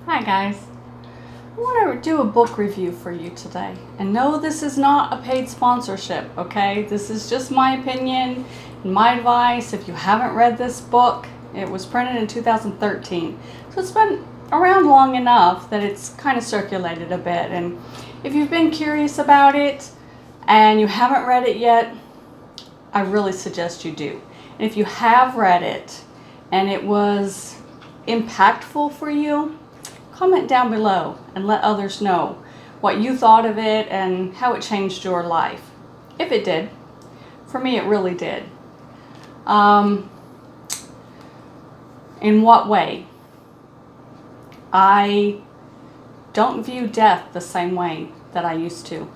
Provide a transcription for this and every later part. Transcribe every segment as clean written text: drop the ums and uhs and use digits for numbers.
Hi guys. I want to do a book review for you today. And no, this is not a paid sponsorship, okay? This is just my opinion and my advice. If you haven't read this book, it was printed in 2013. So it's been around long enough that it's kind of circulated a bit. And if you've been curious about it and you haven't read it yet, I really suggest you do. And if you have read it and it was impactful for you, comment down below and let others know what you thought of it and how it changed your life. If it did. For me, it really did. In what way? I don't view death the same way that I used to.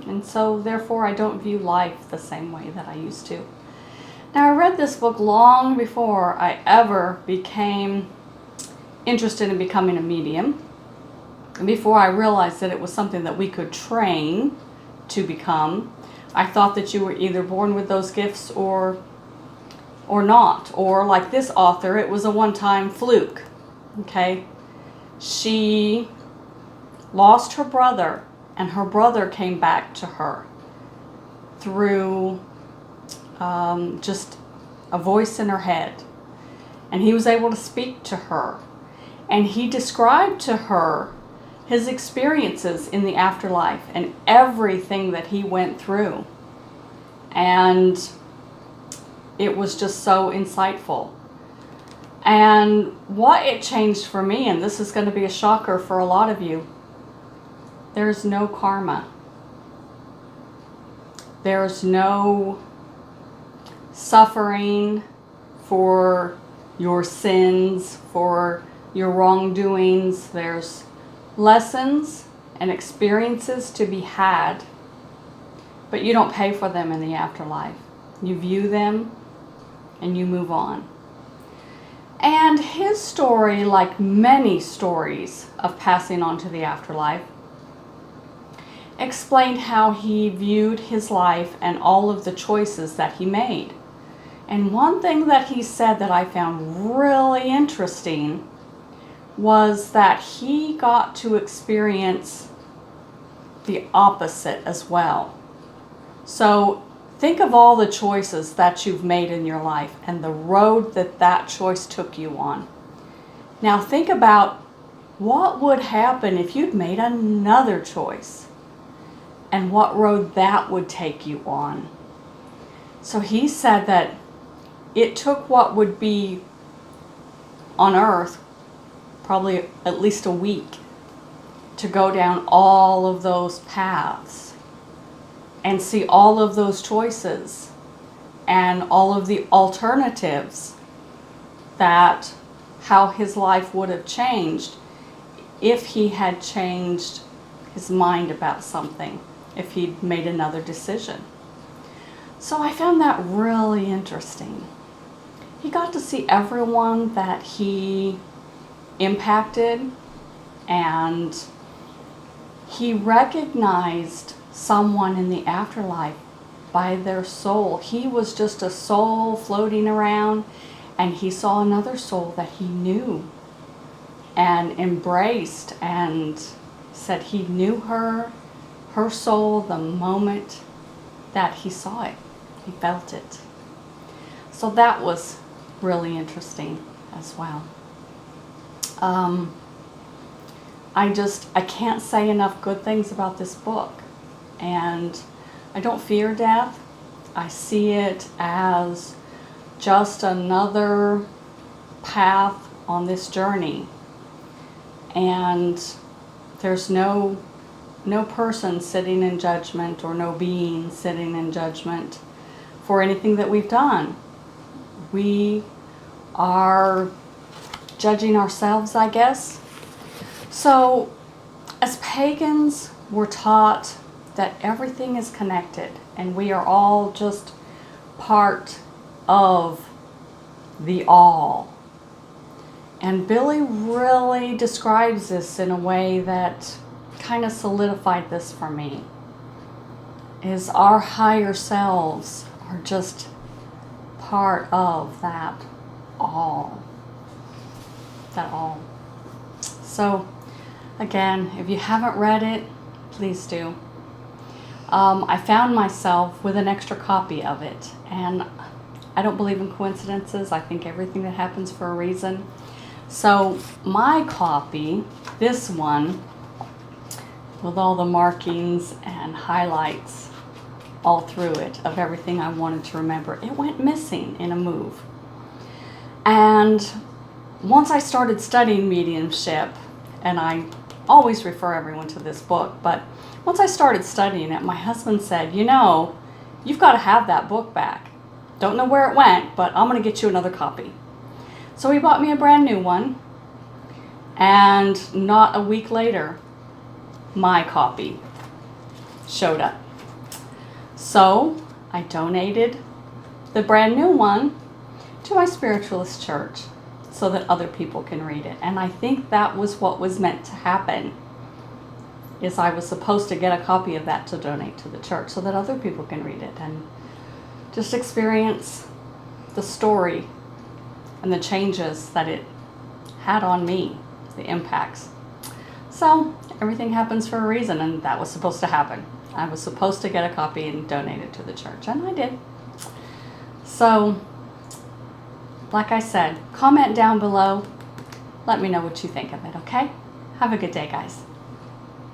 And so, therefore, I don't view life the same way that I used to. Now, I read this book long before I ever became interested in becoming a medium, and before I realized that it was something that we could train to become. I thought that you were either born with those gifts or not, or like this author, it was a one-time fluke. Okay, she lost her brother, and her brother came back to her through just a voice in her head, and he was able to speak to her. And he described to her his experiences in the afterlife and everything that he went through. And it was just so insightful. And what it changed for me, and this is going to be a shocker for a lot of you, there's no karma. There's no suffering for your sins, for your wrongdoings. There's lessons and experiences to be had, but you don't pay for them in the afterlife. You view them and you move on. And his story, like many stories of passing on to the afterlife, explained how he viewed his life and all of the choices that he made. And one thing that he said that I found really interesting was that he got to experience the opposite as well. So think of all the choices that you've made in your life and the road that that choice took you on. Now think about what would happen if you'd made another choice and what road that would take you on. So he said that it took what would be on earth probably at least a week to go down all of those paths and see all of those choices and all of the alternatives, that how his life would have changed if he had changed his mind about something, if he'd made another decision. So I found that really interesting. He got to see everyone that he impacted, and he recognized someone in the afterlife by their soul. He was just a soul floating around, and he saw another soul that he knew and embraced, and said he knew her soul the moment that he saw it. He felt it. So that was really interesting as well. I can't say enough good things about this book. And I don't fear death. I see it as just another path on this journey. And there's no person sitting in judgment, or no being sitting in judgment for anything that we've done. We are judging ourselves, I guess. So, as pagans, we're taught that everything is connected and we are all just part of the all. And Billy really describes this in a way that kind of solidified this for me. Is our higher selves are just part of that all. So Again, if you haven't read it, please do. I found myself with an extra copy of it, and I don't believe in coincidences. I think everything that happens for a reason. So my copy, this one, with all the markings and highlights all through it of everything I wanted to remember, it went missing in a move. And once I started studying mediumship, and I always refer everyone to this book, but once I started studying it, my husband said, you know, you've got to have that book back. Don't know where it went, but I'm going to get you another copy. So he bought me a brand new one, and not a week later, my copy showed up. So I donated the brand new one to my spiritualist church so that other people can read it. And I think that was what was meant to happen, is I was supposed to get a copy of that to donate to the church so that other people can read it and just experience the story and the changes that it had on me, the impacts. So everything happens for a reason, and that was supposed to happen. I was supposed to get a copy and donate it to the church, and I did. So, like I said, comment down below. Let me know what you think of it, okay? Have a good day, guys.